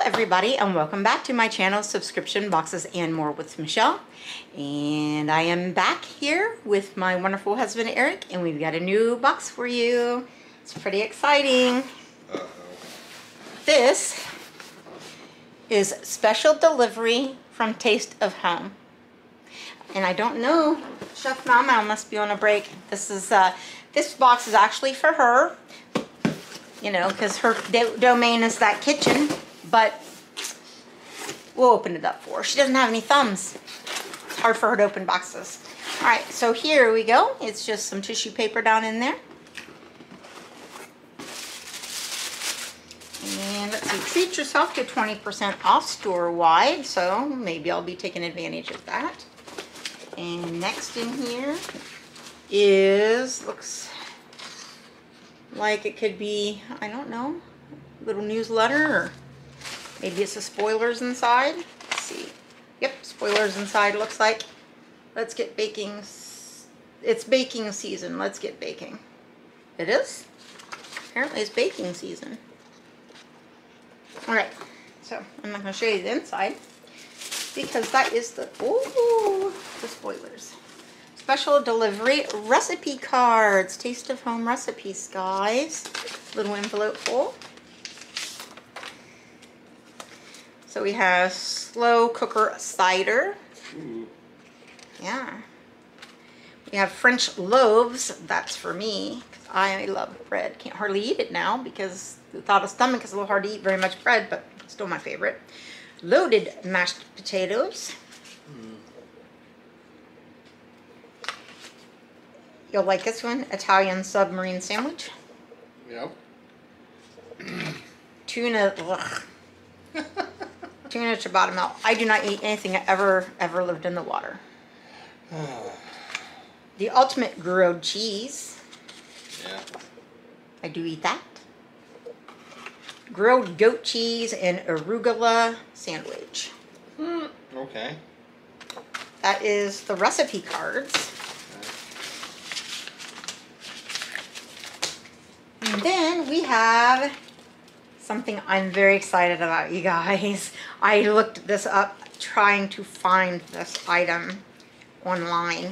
everybody, and welcome back to my channel, Subscription Boxes and More with Michelle. And I am back here with my wonderful husband Eric, and we've got a new box for you. It's pretty exciting. This is special delivery from Taste of Home. And I don't know, Chef Meow-Meow must be on a break. This box is actually for her. You know, because her domain is that kitchen, but we'll open it up for her. She doesn't have any thumbs. It's hard for her to open boxes. All right, so here we go. It's just some tissue paper down in there. And let's see, treat yourself to 20% off store-wide, so maybe I'll be taking advantage of that. And next in here is, looks like it could be, I don't know, a little newsletter, or maybe it's the spoilers inside. Let's see. Yep, spoilers inside, looks like. Let's get baking. It's baking season. Let's get baking. It is? Apparently it's baking season. Alright, so I'm not going to show you the inside because that is the, ooh, the spoilers. Special delivery recipe cards. Taste of Home recipes, guys. Little envelope full. So we have slow cooker cider. Yeah. We have French loaves. That's for me. I love bread. Can't hardly eat it now because without a stomach it's a little hard to eat very much bread, but still my favorite. Loaded mashed potatoes. You'll like this one, Italian submarine sandwich. Yep. Tuna, tuna ciabatta melt. I do not eat anything that ever lived in the water. The ultimate grilled cheese. Yeah. I do eat that. Grilled goat cheese and arugula sandwich. Okay. That is the recipe cards. And then we have something I'm very excited about, you guys. I looked this up trying to find this item online.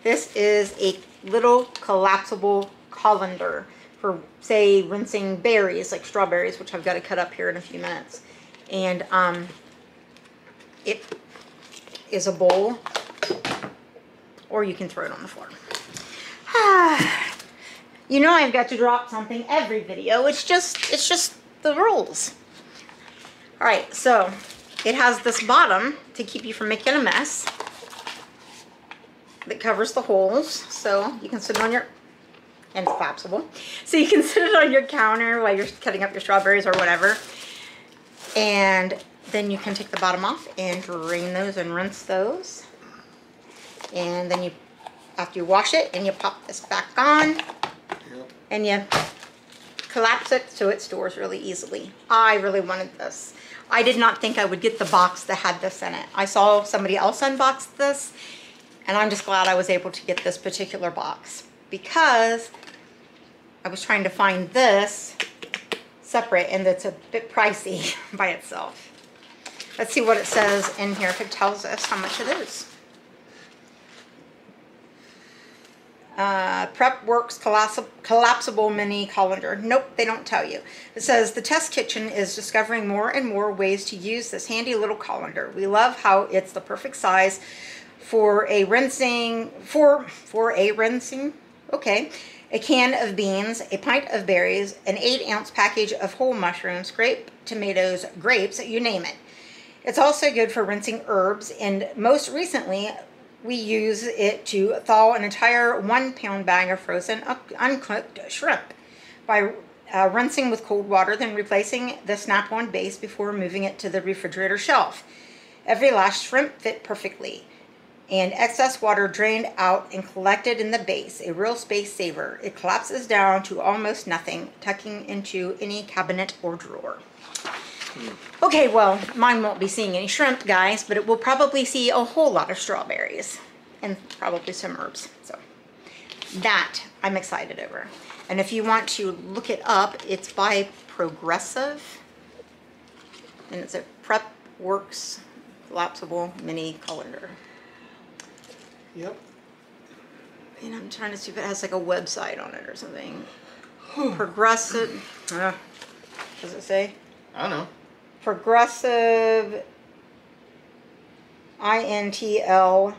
This is a little collapsible colander for, say, rinsing berries, like strawberries, which I've got to cut up here in a few minutes. And it is a bowl, or you can throw it on the floor. You know I've got to drop something every video. It's just the rules. All right, so it has this bottom to keep you from making a mess that covers the holes, so you can sit on your, and it's collapsible, so you can sit it on your counter while you're cutting up your strawberries or whatever. And then you can take the bottom off and drain those and rinse those. And then you, after you wash it, and you pop this back on. And you collapse it so it stores really easily. I really wanted this. I did not think I would get the box that had this in it. I saw somebody else unbox this, and I'm just glad I was able to get this particular box because I was trying to find this separate, and it's a bit pricey by itself. Let's see what it says in here, if it tells us how much it is. Prep Works collapsible mini colander. Nope, they don't tell you. It says the test kitchen is discovering more and more ways to use this handy little colander. We love how it's the perfect size for a rinsing, okay, a can of beans, a pint of berries, an 8-ounce package of whole mushrooms, grape tomatoes, grapes, you name it. It's also good for rinsing herbs, and most recently we use it to thaw an entire 1-pound bag of frozen uncooked shrimp by rinsing with cold water, then replacing the snap-on base before moving it to the refrigerator shelf. Every last shrimp fit perfectly, and excess water drained out and collected in the base, a real space saver. It collapses down to almost nothing, tucking into any cabinet or drawer. Okay, well, mine won't be seeing any shrimp, guys, but it will probably see a whole lot of strawberries and probably some herbs. So that I'm excited over. And if you want to look it up, it's by Progressive. And it's a Prep Works collapsible mini colander. Yep. And I'm trying to see if it has like a website on it or something. Progressive. Does it say? I don't know. Progressive intl.com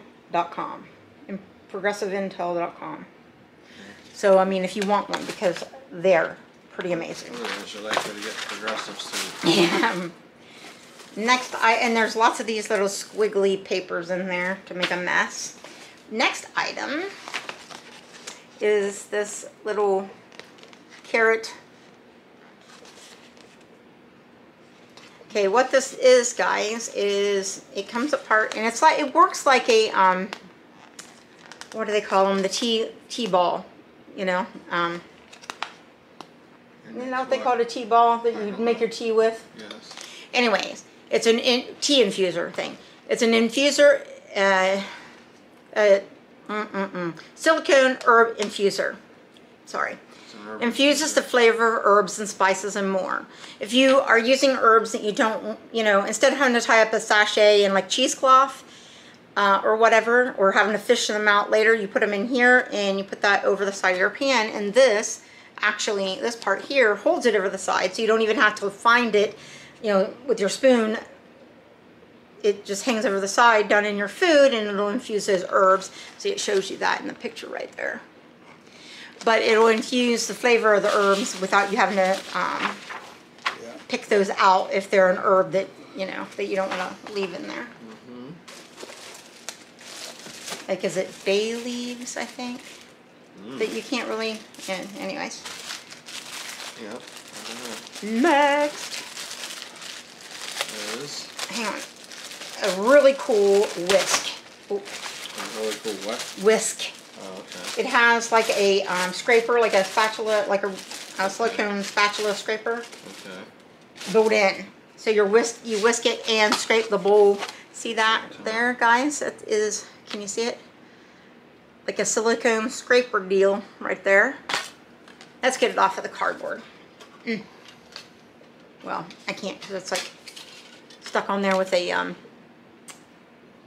and progressiveintel.com. So I mean, if you want one, because they're pretty amazing. Would you like me to get progressives too? Yeah. Next, and there's lots of these little squiggly papers in there to make a mess. Next item is this little carrot. Okay, what this is, guys, is it comes apart and it's like, it works like a what do they call them? The tea ball, you know. You know what they call it, a tea ball that you make your tea with? Yes. Anyways, it's an tea infuser thing. It's an infuser, silicone herb infuser. Sorry. Infuses the flavor of herbs and spices and more. If you are using herbs that you don't, you know, instead of having to tie up a sachet in like cheesecloth or whatever, or having to fish them out later, you put them in here and you put that over the side of your pan. And this, actually, this part here holds it over the side, so you don't even have to find it, you know, with your spoon. It just hangs over the side down in your food and it'll infuse those herbs. See, it shows you that in the picture right there. But it'll infuse the flavor of the herbs without you having to pick those out if they're an herb that, you know, that you don't want to leave in there. Mm-hmm. Like, is it bay leaves, I think? That you can't really, yeah, anyways. Yep, I don't know. Next. There's Hang on. A really cool whisk. Ooh. a really cool what? Whisk. Oh, okay. It has like a scraper, like a spatula, like a silicone spatula scraper. Okay. Built in. So you whisk it and scrape the bowl. See that there, guys? That is, can you see it? Like a silicone scraper deal right there. Let's get it off of the cardboard. Well, I can't because it's like stuck on there with a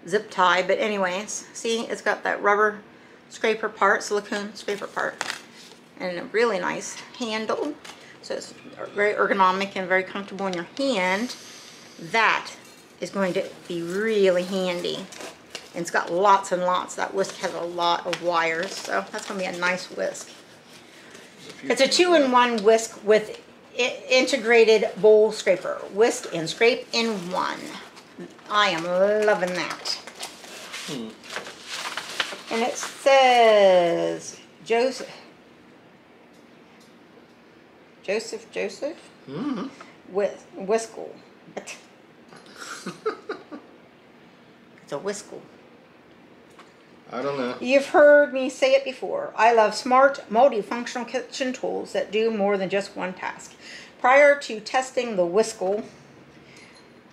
zip tie. But anyways, see, it's got that rubber scraper part, silicone scraper part, and a really nice handle. So it's very ergonomic and very comfortable in your hand. That is going to be really handy. And it's got lots and lots. That whisk has a lot of wires, so that's going to be a nice whisk. It's a 2-in-1 whisk with integrated bowl scraper. Whisk and scrape in one. I am loving that. And it says Joseph. Mm-hmm. Whiskle. It's a whiskle. I don't know. You've heard me say it before. I love smart, multifunctional kitchen tools that do more than just one task. Prior to testing the whiskle,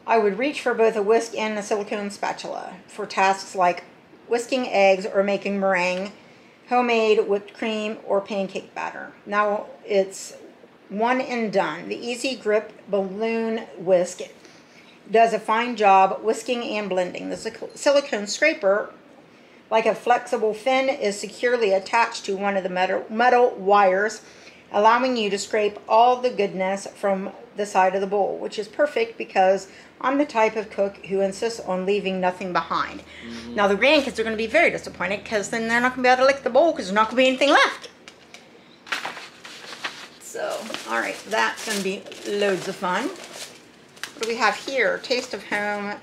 I would reach for both a whisk and a silicone spatula for tasks like whisking eggs or making meringue, homemade whipped cream, or pancake batter. Now it's one and done. The easy grip balloon whisk does a fine job whisking and blending. The silicone scraper, like a flexible fin, is securely attached to one of the metal wires, allowing you to scrape all the goodness from the side of the bowl, which is perfect because I'm the type of cook who insists on leaving nothing behind. Now the grandkids are going to be very disappointed because then they're not going to be able to lick the bowl because there's not going to be anything left. So, alright, that's going to be loads of fun. What do we have here? Taste of Home.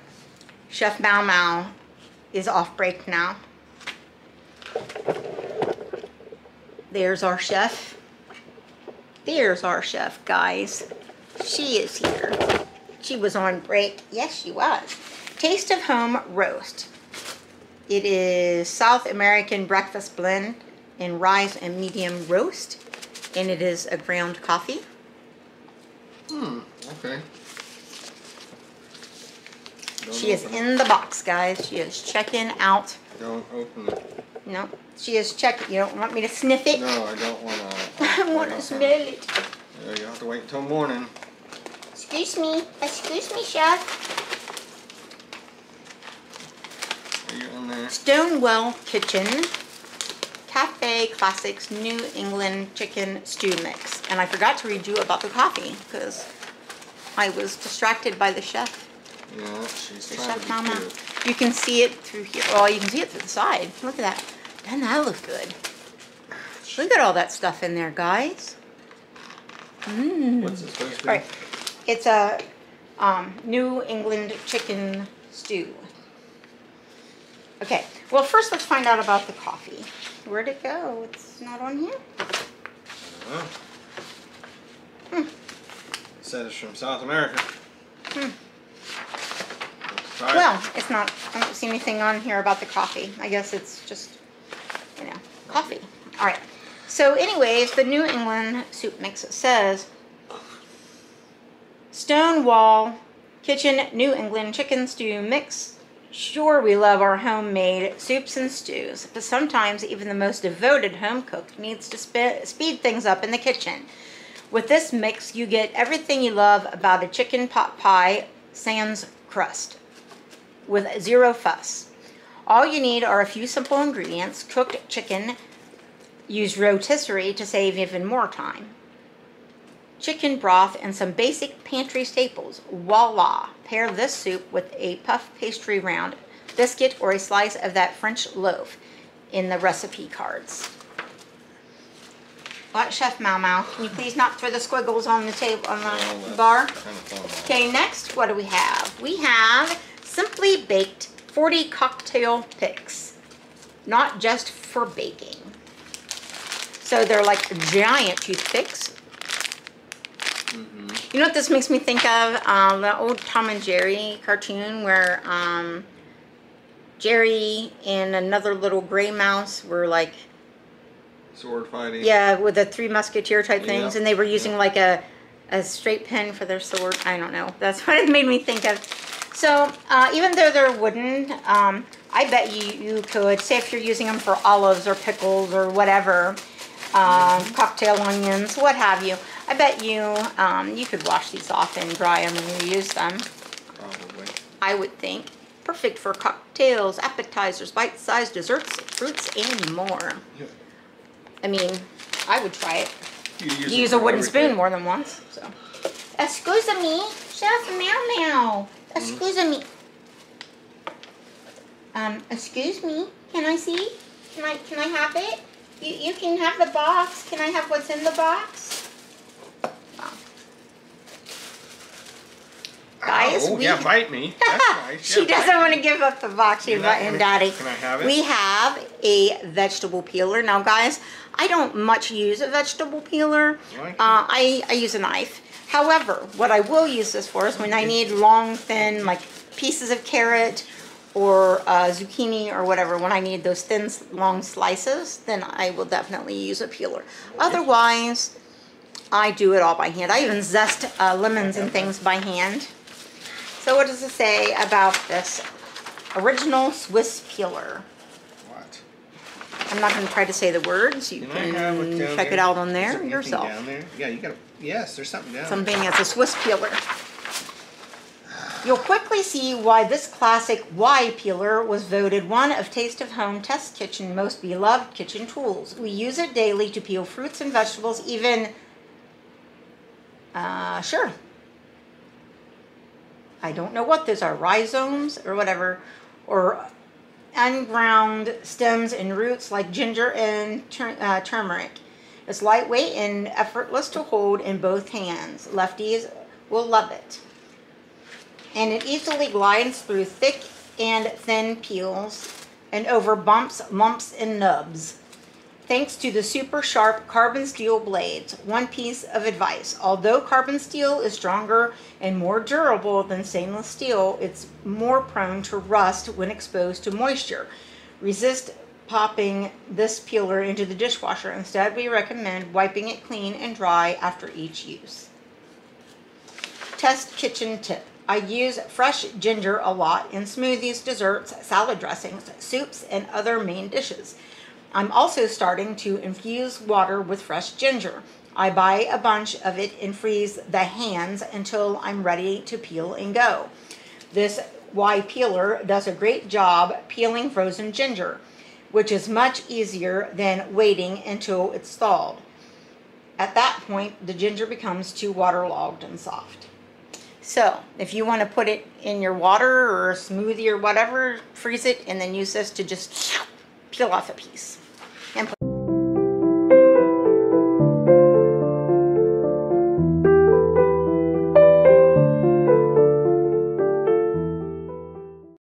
Chef Meow-Meow is off break now. There's our chef. There's our chef, guys. She is here. She was on break. Yes, she was. Taste of Home Roast. It is South American breakfast blend in rice and medium roast. And it is a ground coffee. Okay. She is in the box, guys. She is checking out. Don't open it. No, she is checking. You don't want me to sniff it? No, I don't want to. I want to smell it. Yeah, you have to wait until morning. Excuse me, chef. Are you in there? Stonewell Kitchen Cafe Classics New England Chicken Stew Mix. And I forgot to read you about the coffee because I was distracted by the chef. Yeah, she's The trying Chef to be Meow-Meow. cute. You can see it through here. Oh, you can see it through the side. Look at that. Doesn't that look good? Look at all that stuff in there, guys. Mmm. What's it supposed to be? All right. It's a New England chicken stew. Okay. Well, first let's find out about the coffee. Where'd it go? It's not on here. Oh. Said it's from South America. Well, it's not. I don't see anything on here about the coffee. I guess it's just, you know, coffee. All right. So anyways, the New England soup mix says, Stonewall Kitchen New England Chicken Stew Mix. Sure, we love our homemade soups and stews, but sometimes even the most devoted home cook needs to speed things up in the kitchen. With this mix, you get everything you love about a chicken pot pie sans crust, with zero fuss. All you need are a few simple ingredients: cooked chicken, use rotisserie to save even more time, chicken broth, and some basic pantry staples. Voila! Pair this soup with a puff pastry round, biscuit, or a slice of that French loaf in the recipe cards. What, Chef Meow-Meow? Can you please not throw the squiggles on the table, on the bar? Okay, next, what do we have? We have Simply Baked 40 cocktail picks, not just for baking. So they're like giant toothpicks. You know what this makes me think of? The old Tom and Jerry cartoon where Jerry and another little gray mouse were like, sword fighting. yeah, with the Three Musketeer type things, Yeah. and they were using like a straight pen for their sword. I don't know. That's what it made me think of. So even though they're wooden, I bet you could, say if you're using them for olives or pickles or whatever, cocktail onions, what have you, I bet you you could wash these off and dry them and reuse them. Probably. I would think. Perfect for cocktails, appetizers, bite-sized desserts, fruits, and more. Yeah. I mean, I would try it. You Use a wooden spoon more than once. So, excuse me, Chef Meow-Meow. Excuse me. Excuse me. Can I see? Can I have it? You can have the box. Can I have what's in the box? Wow. Guys, oh, yeah, bite me. That's nice. She Yeah, doesn't want to give up the box. She's not letting gonna- Daddy. Can I have it? We have a vegetable peeler. Now, guys, I don't much use a vegetable peeler. I use a knife. However, what I will use this for is when I need long, thin, like pieces of carrot or zucchini or whatever. When I need those thin, long slices, then I will definitely use a peeler. Otherwise, I do it all by hand. I even zest lemons and things by hand. So what does it say about this original Swiss peeler? What? I'm not going to try to say the words. You Can I have it can down check there? it out on Is there anything yourself. Down there? Yeah, you gotta. Yes, there's something down Something that's a Swiss peeler. You'll quickly see why this classic Y peeler was voted one of Taste of Home Test Kitchen most beloved kitchen tools. We use it daily to peel fruits and vegetables, even sure. I don't know what those are, rhizomes or whatever, or unground stems and roots like ginger and turmeric. It's lightweight and effortless to hold in both hands. Lefties will love it. And it easily glides through thick and thin peels and over bumps, lumps, and nubs. Thanks to the super sharp carbon steel blades. One piece of advice: although carbon steel is stronger and more durable than stainless steel, it's more prone to rust when exposed to moisture. Resist popping this peeler into the dishwasher. Instead, we recommend wiping it clean and dry after each use. Test kitchen tip. I use fresh ginger a lot in smoothies, desserts, salad dressings, soups, and other main dishes. I'm also starting to infuse water with fresh ginger. I buy a bunch of it and freeze the hands until I'm ready to peel and go. This Y peeler does a great job peeling frozen ginger, which is much easier than waiting until it's thawed. At that point, the ginger becomes too waterlogged and soft. So, if you want to put it in your water or a smoothie or whatever, freeze it and then use this to just peel off a piece. And put